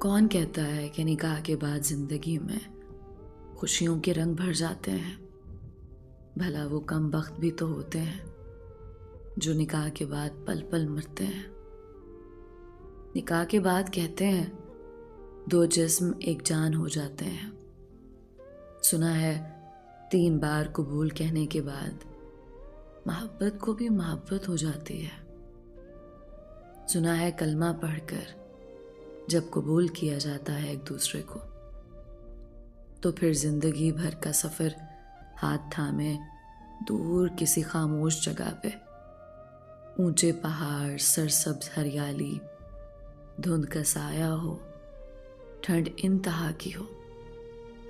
کون کہتا ہے کہ نکاح کے بعد زندگی میں خوشیوں کے رنگ بھر جاتے ہیں؟ بھلا وہ کم بخت بھی تو ہوتے ہیں جو نکاح کے بعد پل پل مرتے ہیں۔ نکاح کے بعد کہتے ہیں دو جسم ایک جان ہو جاتے ہیں۔ سنا ہے 3 بار قبول کہنے کے بعد محبت کو بھی محبت ہو جاتی ہے۔ سنا ہے کلمہ پڑھ کر جب قبول کیا جاتا ہے ایک دوسرے کو تو پھر زندگی بھر کا سفر ہاتھ تھامے دور کسی خاموش جگہ پہ، اونچے پہاڑ، سرسبز ہریالی، دھند کا سایہ ہو، ٹھنڈ انتہا کی ہو،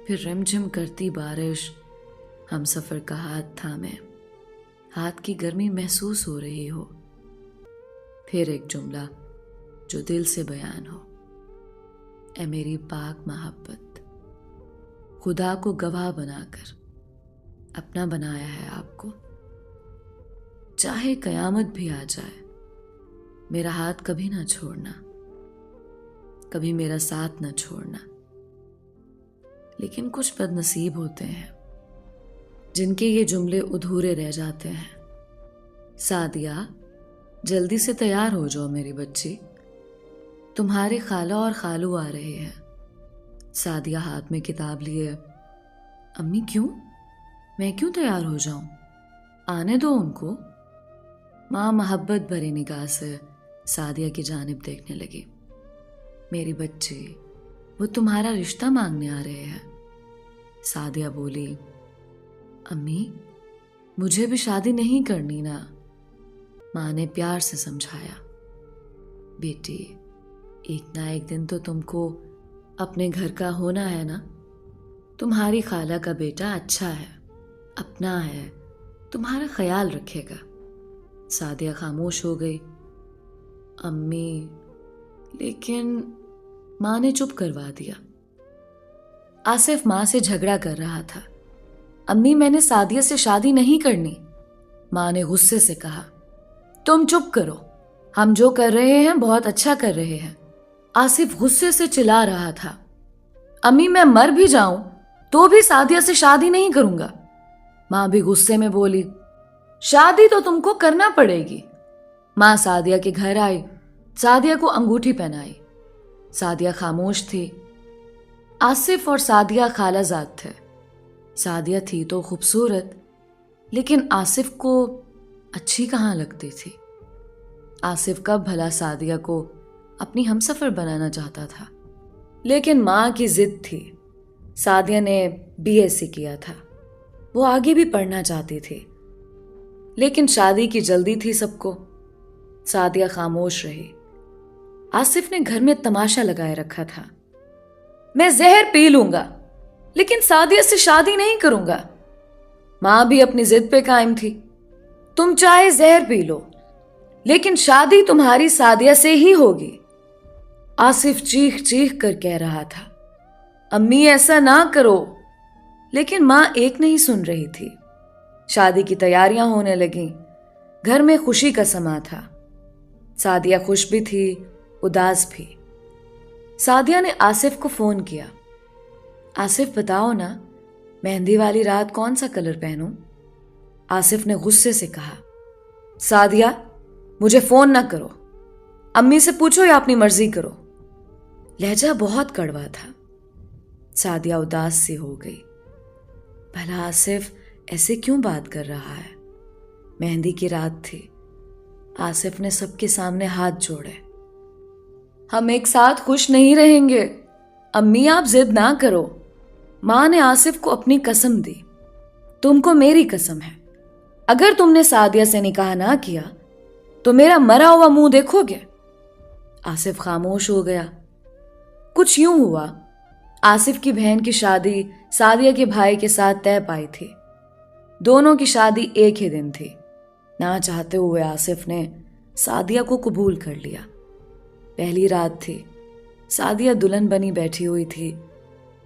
پھر رم جھم کرتی بارش، ہم سفر کا ہاتھ تھامے ہاتھ کی گرمی محسوس ہو رہی ہو، پھر ایک جملہ جو دل سے بیان ہو، اے میری پاک محبت، خدا کو گواہ بنا کر اپنا بنایا ہے آپ کو۔ چاہے قیامت بھی آ جائے میرا ہاتھ کبھی نہ چھوڑنا، کبھی میرا ساتھ نہ چھوڑنا۔ لیکن کچھ بد نصیب ہوتے ہیں جن کے یہ جملے ادھورے رہ جاتے ہیں۔ سعدیہ، جلدی سے تیار ہو جاؤ میری بچی، تمہارے خالہ اور خالو آ رہے ہیں۔ سعدیہ ہاتھ میں کتاب لیے، امی کیوں؟ میں کیوں تیار ہو جاؤں؟ آنے دو ان کو۔ ماں محبت بھری نگاہ سے سعدیہ کی جانب دیکھنے لگی۔ میری بچی، وہ تمہارا رشتہ مانگنے آ رہے ہیں۔ سعدیہ بولی، امی مجھے بھی شادی نہیں کرنی نا۔ ماں نے پیار سے سمجھایا، بیٹی ایک نہ ایک دن تو تم کو اپنے گھر کا ہونا ہے نا۔ تمہاری خالہ کا بیٹا اچھا ہے، اپنا ہے، تمہارا خیال رکھے گا۔ سعدیہ خاموش ہو گئی۔ امی، لیکن ماں نے چپ کروا دیا۔ آصف ماں سے جھگڑا کر رہا تھا۔ امی میں نے سعدیہ سے شادی نہیں کرنی، ماں نے غصے سے کہا۔ تم چپ کرو، ہم جو کر رہے ہیں بہت اچھا کر رہے ہیں۔ آصف غصے سے چلا رہا تھا، امی میں مر بھی جاؤں تو بھی سعدیہ سے شادی نہیں کروں گا۔ ماں بھی غصے میں بولی، شادی تو تم کو کرنا پڑے گی۔ ماں سعدیہ کے گھر آئی، سعدیہ کو انگوٹھی پہنائی۔ سعدیہ خاموش تھی۔ آصف اور سعدیہ خالہ زاد تھے۔ سعدیہ تھی تو خوبصورت، لیکن آصف کو اچھی کہاں لگتی تھی۔ آصف کب بھلا سعدیہ کو اپنی ہمسفر بنانا چاہتا تھا، لیکن ماں کی ضد تھی۔ سعدیہ نے BSc کیا تھا، وہ آگے بھی پڑھنا چاہتی تھی، لیکن شادی کی جلدی تھی سب کو۔ سعدیہ خاموش رہی۔ آصف نے گھر میں تماشا لگائے رکھا تھا۔ میں زہر پی لوں گا لیکن سعدیہ سے شادی نہیں کروں گا۔ ماں بھی اپنی ضد پہ قائم تھی، تم چاہے زہر پی لو لیکن شادی تمہاری سعدیہ سے ہی ہوگی۔ آصف چیخ چیخ کر کہہ رہا تھا، امی ایسا نہ کرو، لیکن ماں ایک نہیں سن رہی تھی۔ شادی کی تیاریاں ہونے لگیں، گھر میں خوشی کا سما تھا۔ سعدیہ خوش بھی تھی، اداس بھی۔ سعدیہ نے آصف کو فون کیا، آصف بتاؤ نا مہندی والی رات کون سا کلر پہنوں؟ آصف نے غصے سے کہا، سعدیہ مجھے فون نہ کرو، امی سے پوچھو یا اپنی مرضی کرو۔ لہجہ بہت کڑوا تھا۔ سعدیہ اداس سی ہو گئی۔ بھلا آصف ایسے کیوں بات کر رہا ہے؟ مہندی کی رات تھی۔ آصف نے سب کے سامنے ہاتھ جوڑے۔ ہم ایک ساتھ خوش نہیں رہیں گے، امی آپ ضد نہ کرو۔ ماں نے آصف کو اپنی قسم دی، تم کو میری قسم ہے، اگر تم نے سعدیہ سے نکاح نہ کیا تو میرا مرا ہوا منہ دیکھو گے۔ آصف خاموش ہو گیا۔ کچھ یوں ہوا، آصف کی بہن کی شادی سعدیہ کے بھائی کے ساتھ طے پائی تھی۔ دونوں کی شادی ایک ہی دن تھی۔ نہ چاہتے ہوئے آصف نے سعدیہ کو قبول کر لیا۔ پہلی رات تھی، سعدیہ دلہن بنی بیٹھی ہوئی تھی۔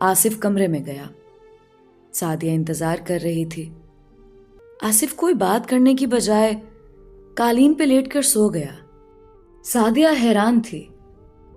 آصف کمرے میں گیا۔ سعدیہ انتظار کر رہی تھی۔ آصف کوئی بات کرنے کی بجائے قالین پہ لیٹ کر سو گیا۔ سعدیہ حیران تھی۔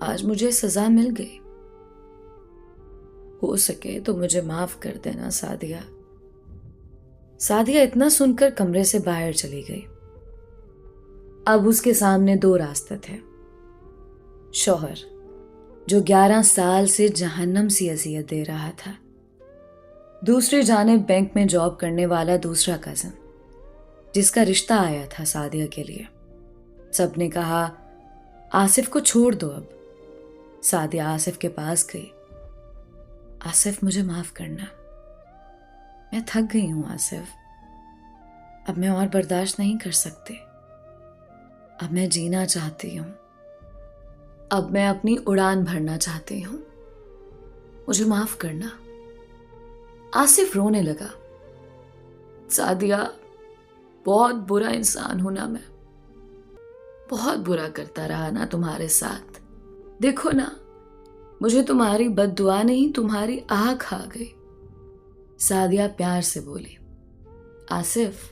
آج مجھے سزا مل گئی. ہو سکے تو مجھے معاف کر دینا سعدیہ. سعدیہ اتنا سن کر کمرے سے باہر چلی گئی. اب اس کے سامنے 2 راستے تھے. شوہر جو 11 سال سے جہنم سی اذیت دے رہا تھا، دوسری جانب بینک میں جاب کرنے والا دوسرا کزن جس کا رشتہ آیا تھا سعدیہ کے لیے. سب نے کہا آصف کو چھوڑ دو. اب سعدیہ آصف کے پاس گئی. آصف مجھے معاف کرنا، میں تھک گئی ہوں آصف. اب میں اور برداشت نہیں کر سکتی. اب میں جینا چاہتی ہوں. اب میں اپنی اڑان بھرنا چاہتی ہوں. مجھے معاف کرنا. آصف رونے لگا. سعدیہ بہت برا انسان ہوں نا میں. بہت برا کرتا رہا نا تمہارے ساتھ. دیکھو نا، مجھے تمہاری بد دعا نہیں تمہاری آنکھ آ گئی. سعدیہ پیار سے بولی. آصف،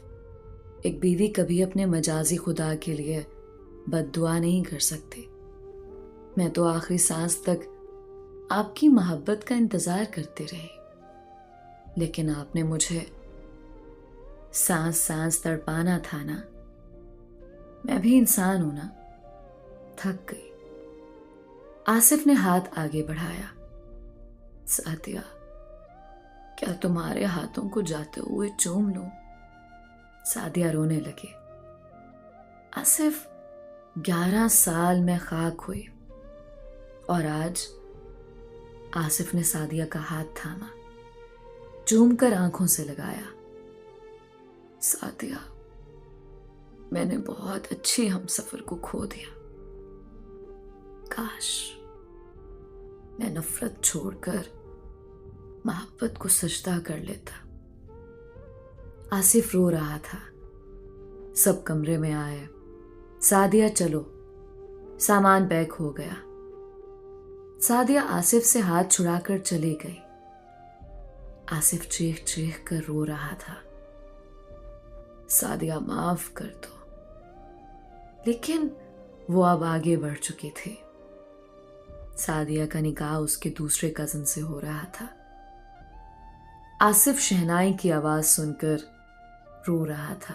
ایک بیوی کبھی اپنے مجازی خدا کے لیے بد دعا نہیں کر سکتی. میں تو آخری سانس تک آپ کی محبت کا انتظار کرتی رہی، لیکن آپ نے مجھے سانس سانس تڑپانا تھا نا. میں بھی انسان ہوں نا. تھک گئی. آصف نے ہاتھ آگے بڑھایا. سعدیہ، کیا تمہارے ہاتھوں کو جاتے ہوئے چوم لوں؟ سعدیہ رونے لگی. آصف، 11 سال میں خاک ہوئی اور آج. آصف نے سعدیہ کا ہاتھ تھاما، چوم کر آنکھوں سے لگایا. سعدیہ، میں نے بہت اچھی ہم سفر کو کھو دیا. کاش میں نفرت چھوڑ کر محبت کو سجدہ کر لیتا. آصف رو رہا تھا. سب کمرے میں آئے. سعدیہ چلو. سامان پیک ہو گیا. سعدیہ آصف سے ہاتھ چھڑا کر چلی گئی. آصف چیخ چیخ کر رو رہا تھا. سعدیہ معاف کر دو. لیکن وہ اب آگے بڑھ چکی تھی. سعدیہ کا نکاح اس کے دوسرے کزن سے ہو رہا تھا. آصف شہنائی کی آواز سن کر رو رہا تھا.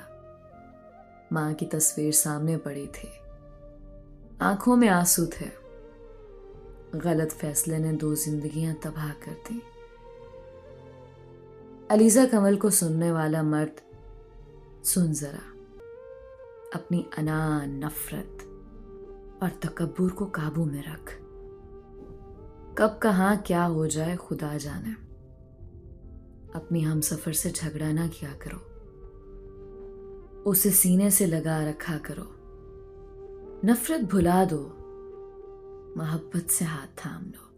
ماں کی تصویر سامنے پڑی تھی. آنکھوں میں آنسو تھے. غلط فیصلے نے 2 زندگیاں تباہ کر دیں. علیزہ کمل کو سننے والا مرد، سن ذرا. اپنی انا، نفرت اور تکبر کو قابو میں رکھ. کب کہاں کیا ہو جائے خدا جانے. اپنی ہم سفر سے جھگڑا نہ کیا کرو. اسے سینے سے لگا رکھا کرو. نفرت بھلا دو. محبت سے ہاتھ تھام لو.